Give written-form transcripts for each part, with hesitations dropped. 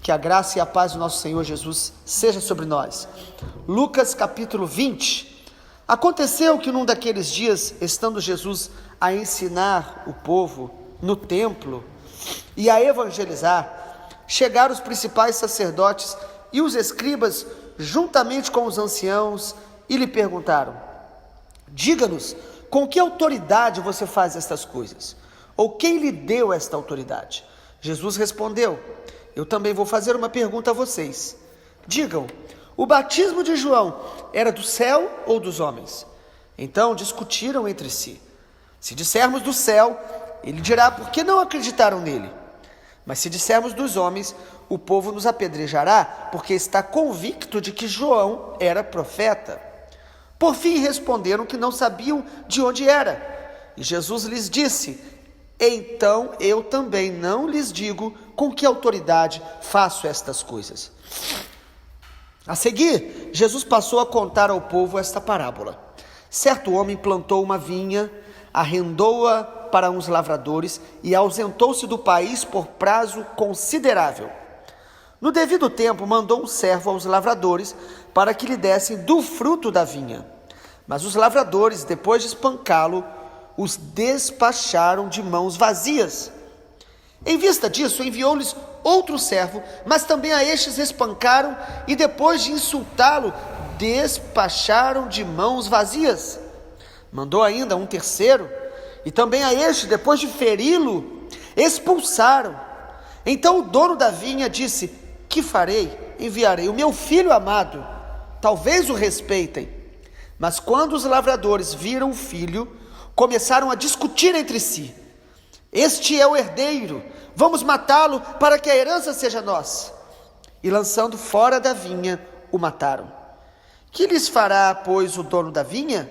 Que a graça e a paz do nosso Senhor Jesus seja sobre nós. Lucas capítulo 20. Aconteceu que num daqueles dias, estando Jesus a ensinar o povo no templo e a evangelizar, chegaram os principais sacerdotes e os escribas juntamente com os anciãos e lhe perguntaram: diga-nos, com que autoridade você faz estas coisas? Ou quem lhe deu esta autoridade? Jesus respondeu: eu também vou fazer uma pergunta a vocês. Digam, o batismo de João era do céu ou dos homens? Então discutiram entre si. Se dissermos do céu, ele dirá por que não acreditaram nele. Mas se dissermos dos homens, o povo nos apedrejará, porque está convicto de que João era profeta. Por fim responderam que não sabiam de onde era. E Jesus lhes disse: então eu também não lhes digo com que autoridade faço estas coisas. A seguir, Jesus passou a contar ao povo esta parábola. Certo homem plantou uma vinha, arrendou-a para uns lavradores e ausentou-se do país por prazo considerável. No devido tempo, mandou um servo aos lavradores para que lhe dessem do fruto da vinha. Mas os lavradores, depois de espancá-lo, os despacharam de mãos vazias. Em vista disso, enviou-lhes outro servo, mas também a estes espancaram e depois de insultá-lo, despacharam de mãos vazias. Mandou ainda um terceiro, e também a este, depois de feri-lo, expulsaram. Então o dono da vinha disse: que farei? Enviarei o meu filho amado, talvez o respeitem. Mas quando os lavradores viram o filho, começaram a discutir entre si: este é o herdeiro, vamos matá-lo para que a herança seja nossa. E lançando fora da vinha, o mataram. Que lhes fará, pois, o dono da vinha?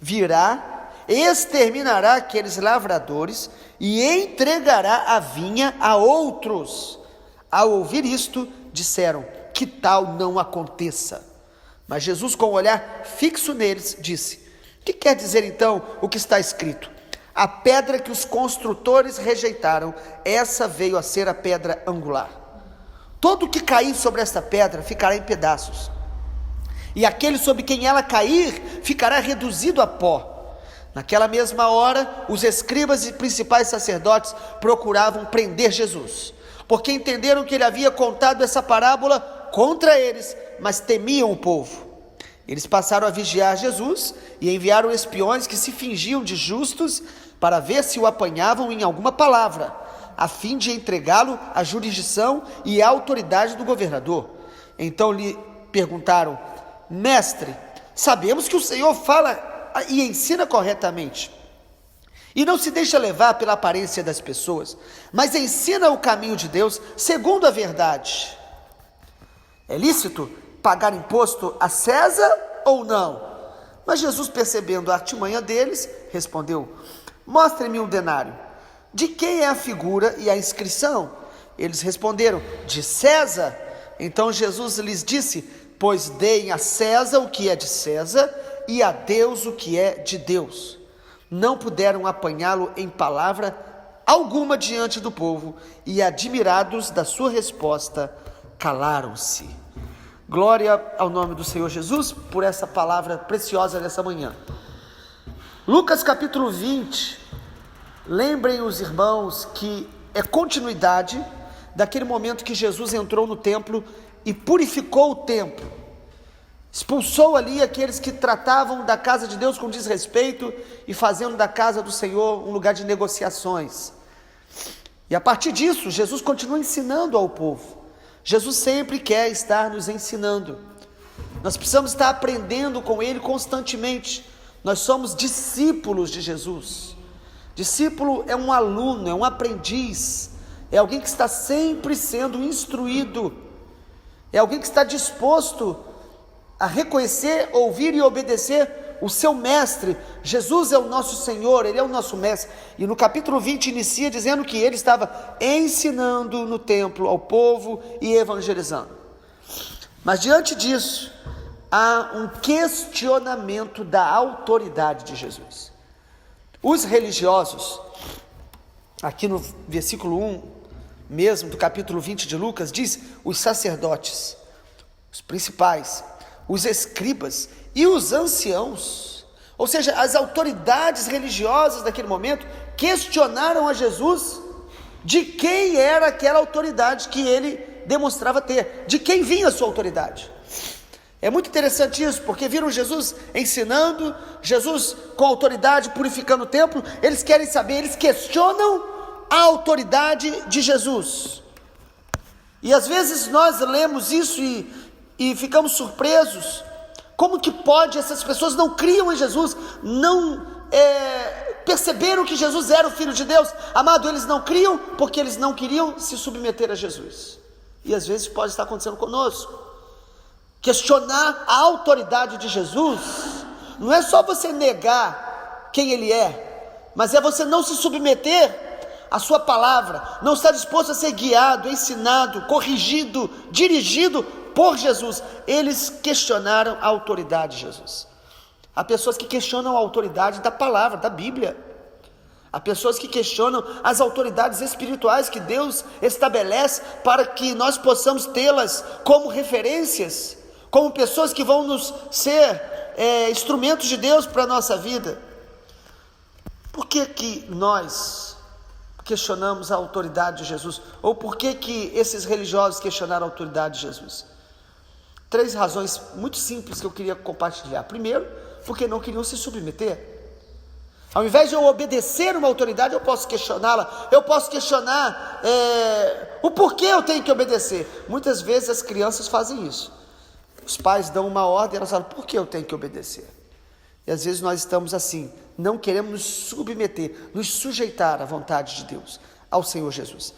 Virá, exterminará aqueles lavradores e entregará a vinha a outros. Ao ouvir isto, disseram: que tal não aconteça. Mas Jesus, com o olhar fixo neles, disse: que quer dizer então o que está escrito? A pedra que os construtores rejeitaram, essa veio a ser a pedra angular. Todo que cair sobre esta pedra ficará em pedaços, e aquele sobre quem ela cair ficará reduzido a pó. Naquela mesma hora, os escribas e principais sacerdotes procuravam prender Jesus, porque entenderam que ele havia contado essa parábola contra eles, mas temiam o povo. Eles passaram a vigiar Jesus e enviaram espiões que se fingiam de justos para ver se o apanhavam em alguma palavra, a fim de entregá-lo à jurisdição e à autoridade do governador. Então lhe perguntaram: mestre, sabemos que o Senhor fala e ensina corretamente, e não se deixa levar pela aparência das pessoas, mas ensina o caminho de Deus segundo a verdade. É lícito pagar imposto a César ou não? Mas Jesus, percebendo a artimanha deles, respondeu: mostre-me um denário. De quem é a figura e a inscrição? Eles responderam: de César. Então Jesus lhes disse: pois deem a César o que é de César e a Deus o que é de Deus. Não puderam apanhá-lo em palavra alguma diante do povo, e admirados da sua resposta, calaram-se. Glória ao nome do Senhor Jesus por essa palavra preciosa nessa manhã. Lucas capítulo 20, lembrem os irmãos que é continuidade daquele momento que Jesus entrou no templo e purificou o templo, expulsou ali aqueles que tratavam da casa de Deus com desrespeito e fazendo da casa do Senhor um lugar de negociações. E a partir disso, Jesus continua ensinando ao povo. Jesus sempre quer estar nos ensinando. Nós precisamos estar aprendendo com Ele constantemente. Nós somos discípulos de Jesus. Discípulo é um aluno, é um aprendiz, é alguém que está sempre sendo instruído, é alguém que está disposto a reconhecer, ouvir e obedecer o seu mestre. Jesus é o nosso Senhor, Ele é o nosso mestre. E no capítulo 20 inicia dizendo que Ele estava ensinando no templo ao povo e evangelizando. Mas diante disso, há um questionamento da autoridade de Jesus. Os religiosos, aqui no versículo 1, mesmo do capítulo 20 de Lucas, diz: os sacerdotes, os principais, os escribas e os anciãos, ou seja, as autoridades religiosas daquele momento, questionaram a Jesus de quem era aquela autoridade que ele demonstrava ter, de quem vinha a sua autoridade. É muito interessante isso, porque viram Jesus ensinando, Jesus com autoridade purificando o templo. Eles querem saber, eles questionam a autoridade de Jesus. E às vezes nós lemos isso e ficamos surpresos. Como que pode? Essas pessoas não criam em Jesus, não perceberam que Jesus era o Filho de Deus. Amado, eles não criam porque eles não queriam se submeter a Jesus. E às vezes pode estar acontecendo conosco. Questionar a autoridade de Jesus não é só você negar quem ele é, mas é você não se submeter à sua palavra, não estar disposto a ser guiado, ensinado, corrigido, dirigido por Jesus. Eles questionaram a autoridade de Jesus. Há pessoas que questionam a autoridade da palavra, da Bíblia. Há pessoas que questionam as autoridades espirituais que Deus estabelece para que nós possamos tê-las como referências, como pessoas que vão nos ser instrumentos de Deus para a nossa vida. Por que nós questionamos a autoridade de Jesus? Ou por que esses religiosos questionaram a autoridade de Jesus? 3 razões muito simples que eu queria compartilhar. Primeiro, porque não queriam se submeter. Ao invés de eu obedecer uma autoridade, eu posso questioná-la, eu posso questionar o porquê eu tenho que obedecer. Muitas vezes as crianças fazem isso. Os pais dão uma ordem e elas falam: por que eu tenho que obedecer? E às vezes nós estamos assim, não queremos nos submeter, nos sujeitar à vontade de Deus, ao Senhor Jesus.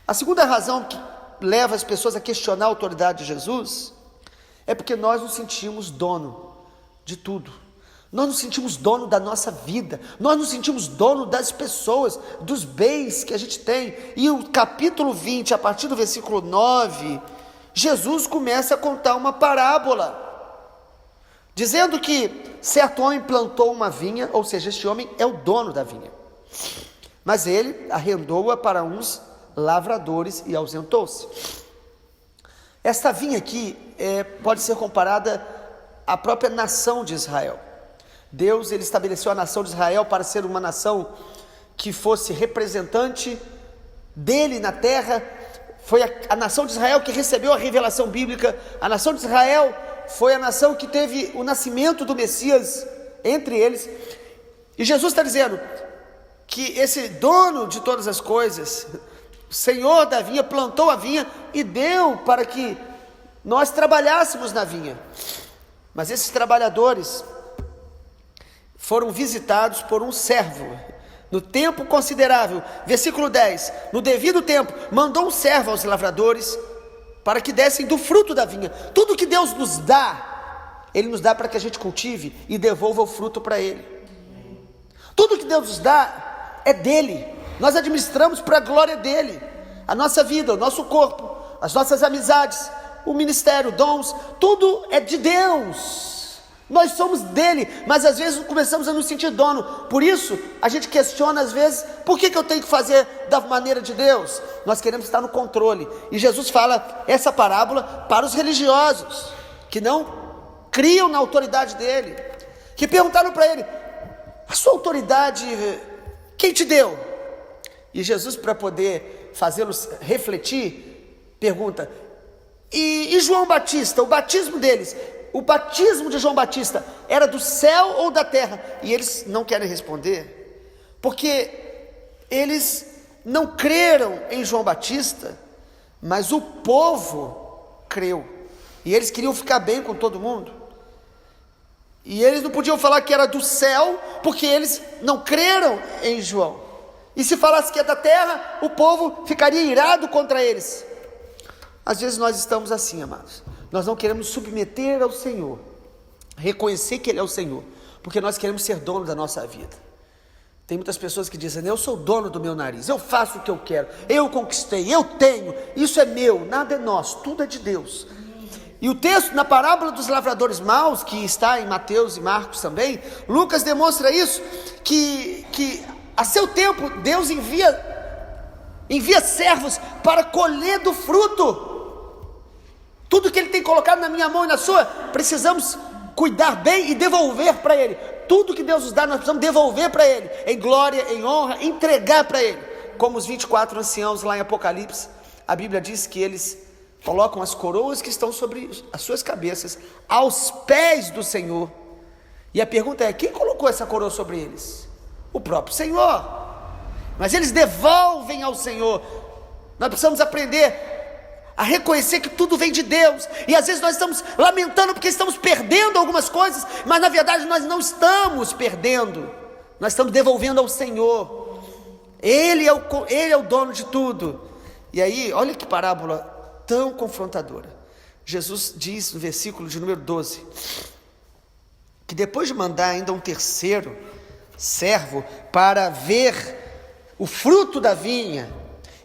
A segunda razão que leva as pessoas a questionar a autoridade de Jesus é porque nós nos sentimos dono de tudo. Nós nos sentimos dono da nossa vida, nós nos sentimos dono das pessoas, dos bens que a gente tem. E o capítulo 20, a partir do versículo 9, Jesus começa a contar uma parábola, dizendo que certo homem plantou uma vinha, ou seja, este homem é o dono da vinha, mas ele arrendou-a para uns lavradores e ausentou-se. Esta vinha aqui pode ser comparada à própria nação de Israel. Deus, ele estabeleceu a nação de Israel para ser uma nação que fosse representante dele na terra. Foi a nação de Israel que recebeu a revelação bíblica. A nação de Israel foi a nação que teve o nascimento do Messias entre eles. E Jesus está dizendo que esse dono de todas as coisas, o Senhor da vinha, plantou a vinha e deu para que nós trabalhássemos na vinha. Mas esses trabalhadores foram visitados por um servo, no tempo considerável. Versículo 10, no devido tempo, mandou um servo aos lavradores, para que dessem do fruto da vinha. Tudo que Deus nos dá, Ele nos dá para que a gente cultive e devolva o fruto para Ele. Tudo que Deus nos dá é dEle, nós administramos para a glória dEle. A nossa vida, o nosso corpo, as nossas amizades, o ministério, dons, tudo é de Deus. Nós somos dele, mas às vezes começamos a nos sentir dono. Por isso, a gente questiona às vezes: por que eu tenho que fazer da maneira de Deus? Nós queremos estar no controle. E Jesus fala essa parábola para os religiosos, que não criam na autoridade dele, que perguntaram para ele: a sua autoridade, quem te deu? E Jesus, para poder fazê-los refletir, pergunta: e João Batista, o batismo deles, o batismo de João Batista era do céu ou da terra? E eles não querem responder, porque eles não creram em João Batista, mas o povo creu, e eles queriam ficar bem com todo mundo, e eles não podiam falar que era do céu, porque eles não creram em João, e se falasse que é da terra, o povo ficaria irado contra eles. Às vezes nós estamos assim, amados, nós não queremos submeter ao Senhor, reconhecer que Ele é o Senhor, porque nós queremos ser dono da nossa vida. Tem muitas pessoas que dizem: eu sou dono do meu nariz, eu faço o que eu quero, eu conquistei, eu tenho, isso é meu. Nada é nosso, tudo é de Deus. E o texto, na parábola dos lavradores maus, que está em Mateus e Marcos também, Lucas demonstra isso, que a seu tempo Deus envia envia servos para colher do fruto. Tudo que Ele tem colocado na minha mão e na sua, precisamos cuidar bem e devolver para Ele. Tudo que Deus nos dá, nós precisamos devolver para Ele, em glória, em honra, entregar para Ele. Como os 24 anciãos lá em Apocalipse, a Bíblia diz que eles colocam as coroas que estão sobre as suas cabeças, aos pés do Senhor. E a pergunta é, quem colocou essa coroa sobre eles? O próprio Senhor. Mas eles devolvem ao Senhor. Nós precisamos aprender a reconhecer que tudo vem de Deus, e às vezes nós estamos lamentando porque estamos perdendo algumas coisas, mas na verdade nós não estamos perdendo, nós estamos devolvendo ao Senhor. Ele é o dono de tudo. E aí, olha que parábola tão confrontadora. Jesus diz no versículo de número 12, que depois de mandar ainda um terceiro servo para ver o fruto da vinha,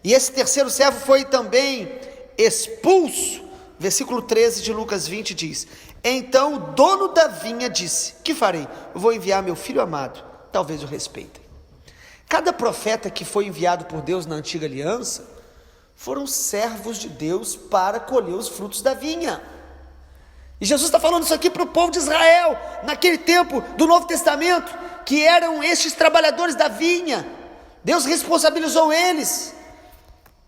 e esse terceiro servo foi também expulso, versículo 13 de Lucas 20 diz: então o dono da vinha disse: que farei? Eu vou enviar meu filho amado, talvez o respeitem. Cada profeta que foi enviado por Deus na antiga aliança foram servos de Deus para colher os frutos da vinha. E Jesus está falando isso aqui para o povo de Israel, naquele tempo do Novo Testamento, que eram estes trabalhadores da vinha. Deus responsabilizou eles,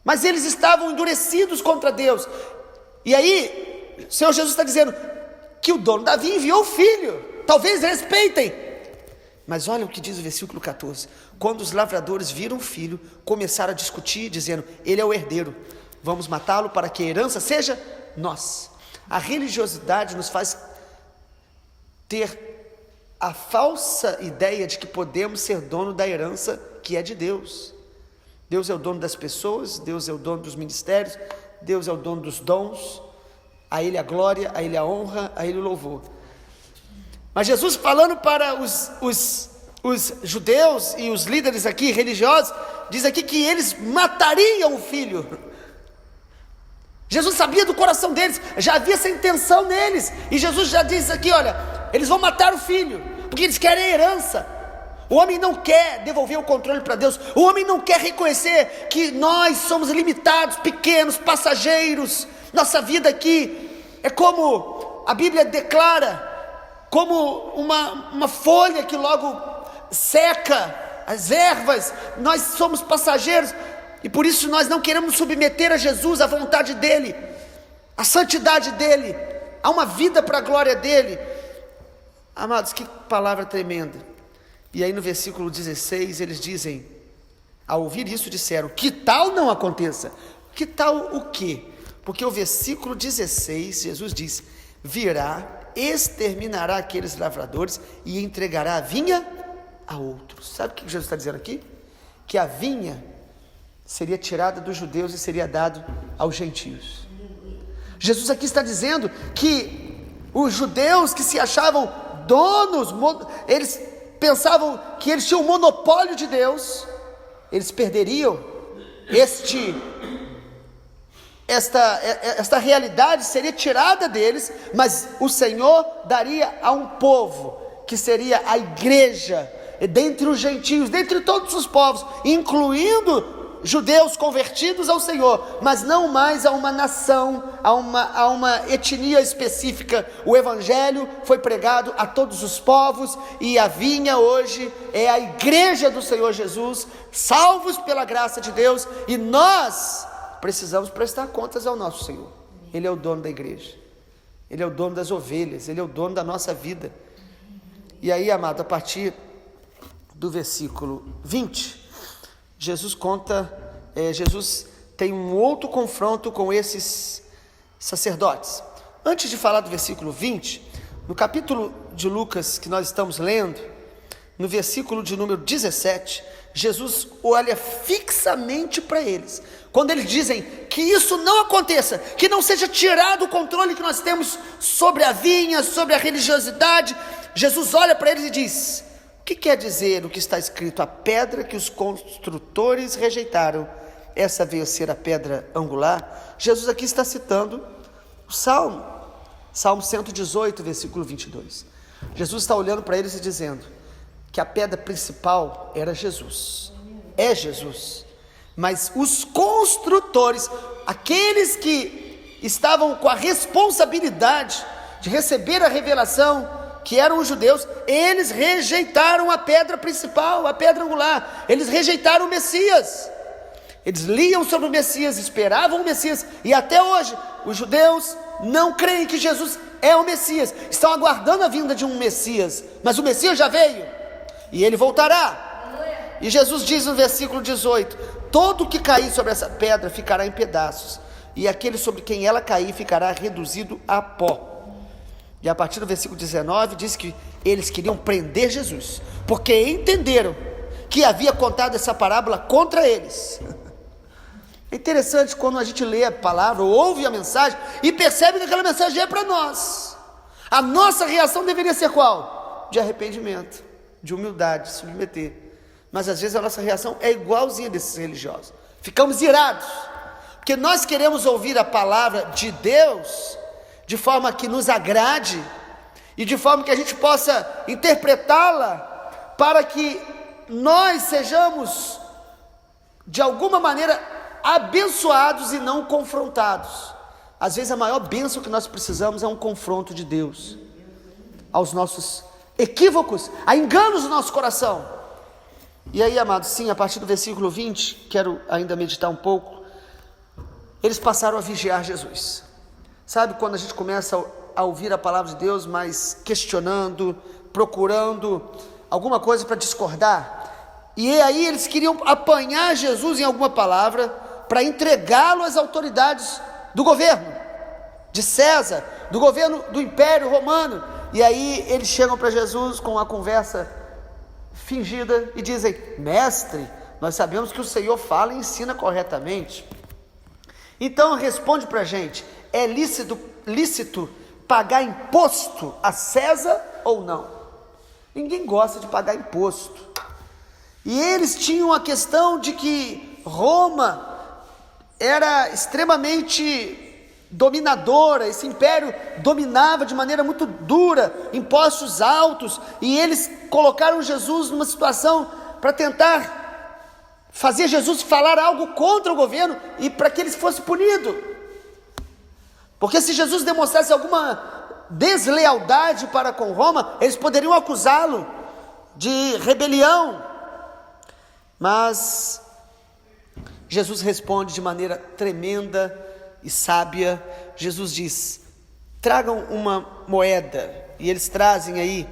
mas eles estavam endurecidos contra Deus. E aí, o Senhor Jesus está dizendo que o dono da vinha enviou o filho, talvez respeitem. Mas olha o que diz o versículo 14: quando os lavradores viram o filho, começaram a discutir, dizendo: ele é o herdeiro, vamos matá-lo para que a herança seja nossa. A religiosidade nos faz ter a falsa ideia de que podemos ser dono da herança que é de Deus. Deus é o dono das pessoas, Deus é o dono dos ministérios, Deus é o dono dos dons, a Ele a glória, a Ele a honra, a Ele o louvor. Mas Jesus, falando para os judeus e os líderes aqui religiosos, diz aqui que eles matariam o filho. Jesus sabia do coração deles, já havia essa intenção neles, e Jesus já diz aqui, olha, eles vão matar o filho, porque eles querem a herança. O homem não quer devolver o controle para Deus, o homem não quer reconhecer que nós somos limitados, pequenos, passageiros. Nossa vida aqui é como a Bíblia declara, como uma folha que logo seca, as ervas. Nós somos passageiros, e por isso nós não queremos submeter a Jesus, à vontade dEle, à santidade dEle, a uma vida para a glória dEle. Amados, que palavra tremenda. E aí no versículo 16 eles dizem, ao ouvir isso disseram: que tal não aconteça? Que tal o quê? Porque o versículo 16, Jesus diz: virá, exterminará aqueles lavradores e entregará a vinha a outros. Sabe o que Jesus está dizendo aqui? Que a vinha seria tirada dos judeus e seria dado aos gentios. Jesus aqui está dizendo que os judeus que se achavam donos, eles pensavam que eles tinham o monopólio de Deus, eles perderiam esta realidade, seria tirada deles, mas o Senhor daria a um povo, que seria a igreja, dentre os gentios, dentre todos os povos, incluindo judeus convertidos ao Senhor, mas não mais a uma nação, a uma etnia específica. O evangelho foi pregado a todos os povos, e a vinha hoje é a igreja do Senhor Jesus, salvos pela graça de Deus, e nós precisamos prestar contas ao nosso Senhor. Ele é o dono da igreja, Ele é o dono das ovelhas, Ele é o dono da nossa vida. E aí, amado, a partir do versículo 20, Jesus tem um outro confronto com esses sacerdotes. Antes de falar do versículo 20, no capítulo de Lucas que nós estamos lendo, no versículo de número 17, Jesus olha fixamente para eles. Quando eles dizem que isso não aconteça, que não seja tirado o controle que nós temos sobre a vinha, sobre a religiosidade, Jesus olha para eles e diz: o que quer dizer o que está escrito? A pedra que os construtores rejeitaram, essa veio a ser a pedra angular. Jesus aqui está citando o Salmo 118, versículo 22. Jesus está olhando para eles e dizendo que a pedra principal era Jesus, é Jesus. Mas os construtores, aqueles que estavam com a responsabilidade de receber a revelação, que eram os judeus, eles rejeitaram a pedra principal, a pedra angular. Eles rejeitaram o Messias. Eles liam sobre o Messias, esperavam o Messias, e até hoje os judeus não creem que Jesus é o Messias, estão aguardando a vinda de um Messias, mas o Messias já veio, e ele voltará. E Jesus diz no versículo 18: todo que cair sobre essa pedra ficará em pedaços, e aquele sobre quem ela cair ficará reduzido a pó. E a partir do versículo 19 diz que eles queriam prender Jesus, porque entenderam que havia contado essa parábola contra eles. É interessante quando a gente lê a palavra, ou ouve a mensagem, e percebe que aquela mensagem é para nós. A nossa reação deveria ser qual? De arrependimento, de humildade, de submeter. Mas às vezes a nossa reação é igualzinha desses religiosos. Ficamos irados, porque nós queremos ouvir a palavra de Deus de forma que nos agrade, e de forma que a gente possa interpretá-la, para que nós sejamos, de alguma maneira, abençoados e não confrontados. Às vezes a maior bênção que nós precisamos é um confronto de Deus aos nossos equívocos, a enganos do nosso coração. E aí, amados, sim, a partir do versículo 20, quero ainda meditar um pouco. Eles passaram a vigiar Jesus. Sabe quando a gente começa a ouvir a palavra de Deus, mas questionando, procurando alguma coisa para discordar? E aí eles queriam apanhar Jesus em alguma palavra para entregá-lo às autoridades do governo de César, do governo do Império Romano. E aí eles chegam para Jesus com uma conversa fingida e dizem: mestre, nós sabemos que o Senhor fala e ensina corretamente. Então responde para a gente: é lícito pagar imposto a César ou não? Ninguém gosta de pagar imposto. E eles tinham a questão de que Roma era extremamente dominadora, esse império dominava de maneira muito dura, impostos altos, e eles colocaram Jesus numa situação para tentar fazer Jesus falar algo contra o governo e para que ele fosse punido. Porque se Jesus demonstrasse alguma deslealdade para com Roma, eles poderiam acusá-lo de rebelião. Mas Jesus responde de maneira tremenda e sábia. Jesus diz: tragam uma moeda. E eles trazem aí,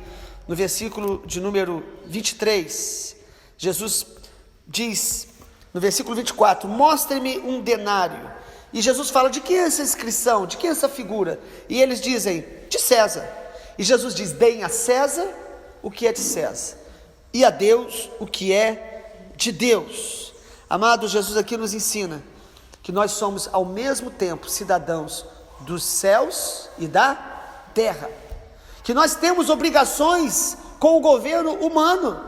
no versículo de número 23, Jesus diz, no versículo 24, mostrem-me um denário. E Jesus fala: de quem é essa inscrição? De quem é essa figura? E eles dizem: de César. E Jesus diz: deem a César o que é de César, e a Deus o que é de Deus. Amado, Jesus aqui nos ensina que nós somos ao mesmo tempo cidadãos dos céus e da terra, que nós temos obrigações com o governo humano.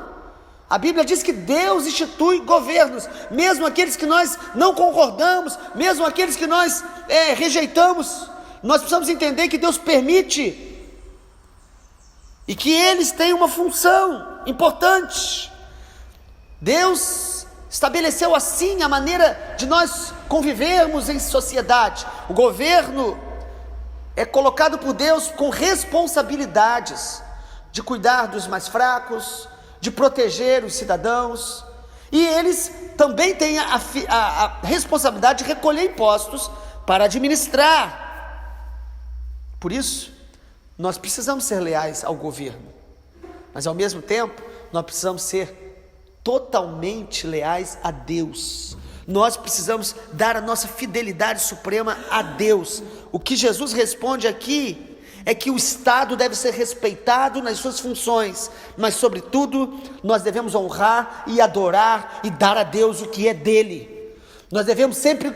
A Bíblia diz que Deus institui governos, mesmo aqueles que nós não concordamos, mesmo aqueles que nós rejeitamos. Nós precisamos entender que Deus permite e que eles têm uma função importante. Deus estabeleceu assim a maneira de nós convivermos em sociedade. O governo é colocado por Deus com responsabilidades de cuidar dos mais fracos, de proteger os cidadãos, e eles também têm a responsabilidade de recolher impostos para administrar. Por isso, nós precisamos ser leais ao governo, mas ao mesmo tempo, nós precisamos ser totalmente leais a Deus. Nós precisamos dar a nossa fidelidade suprema a Deus. O que Jesus responde aqui é que o Estado deve ser respeitado nas suas funções, mas sobretudo nós devemos honrar e adorar e dar a Deus o que é dele. Nós devemos sempre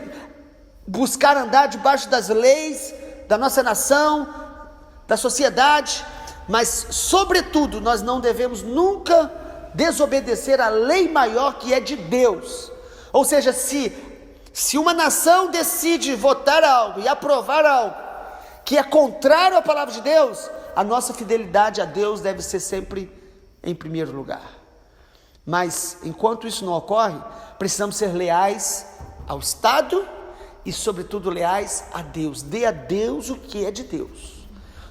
buscar andar debaixo das leis da nossa nação, da sociedade, mas sobretudo nós não devemos nunca desobedecer a lei maior que é de Deus. Ou seja, se uma nação decide votar algo e aprovar algo que é contrário à palavra de Deus, a nossa fidelidade a Deus deve ser sempre em primeiro lugar. Mas enquanto isso não ocorre, precisamos ser leais ao Estado e sobretudo leais a Deus. Dê a Deus o que é de Deus,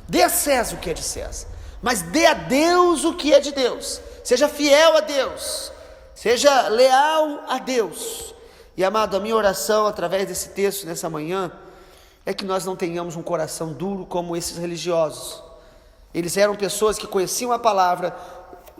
dê a César o que é de César, mas dê a Deus o que é de Deus. Seja fiel a Deus, seja leal a Deus. E amado, a minha oração através desse texto nessa manhã é que nós não tenhamos um coração duro como esses religiosos. Eles eram pessoas que conheciam a palavra.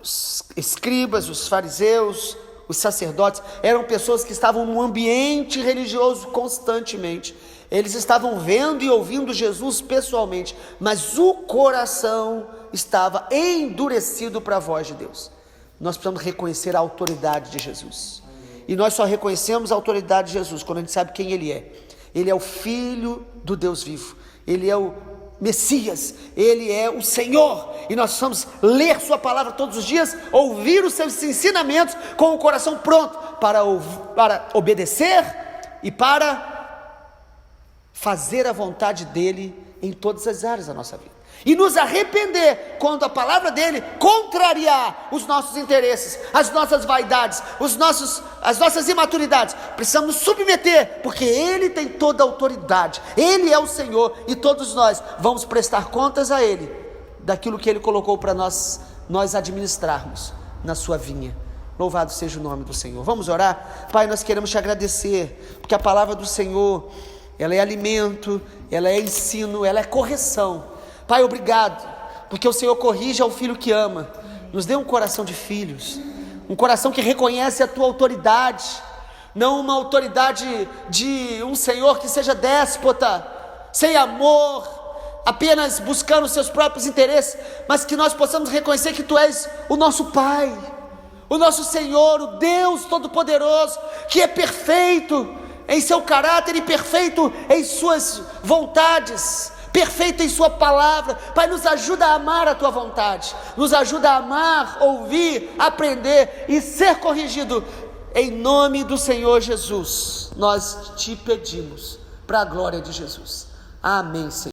Os escribas, os fariseus, os sacerdotes, eram pessoas que estavam num ambiente religioso constantemente. Eles estavam vendo e ouvindo Jesus pessoalmente, mas o coração estava endurecido para a voz de Deus. Nós precisamos reconhecer a autoridade de Jesus. E nós só reconhecemos a autoridade de Jesus quando a gente sabe quem Ele é. Ele é o Filho do Deus vivo. Ele é o Messias, Ele é o Senhor, e nós precisamos ler sua palavra todos os dias, ouvir os seus ensinamentos com o coração pronto para obedecer e para fazer a vontade dEle em todas as áreas da nossa vida, e nos arrepender quando a palavra dEle contrariar os nossos interesses, as nossas vaidades, as nossas imaturidades. Precisamos nos submeter, porque Ele tem toda a autoridade, Ele é o Senhor, e todos nós vamos prestar contas a Ele, daquilo que Ele colocou para nós administrarmos na sua vinha. Louvado seja o nome do Senhor. Vamos orar? Pai, nós queremos te agradecer, porque a palavra do Senhor, ela é alimento, ela é ensino, ela é correção. Pai, obrigado, porque o Senhor corrige ao filho que ama. Nos dê um coração de filhos, um coração que reconhece a tua autoridade, não uma autoridade de um Senhor que seja déspota, sem amor, apenas buscando os seus próprios interesses, mas que nós possamos reconhecer que tu és o nosso Pai, o nosso Senhor, o Deus Todo-Poderoso, que é perfeito em seu caráter e perfeito em suas vontades, perfeito em sua palavra. Pai, nos ajuda a amar a tua vontade, nos ajuda a amar, ouvir, aprender e ser corrigido, em nome do Senhor Jesus. Nós te pedimos, para a glória de Jesus. Amém, Senhor.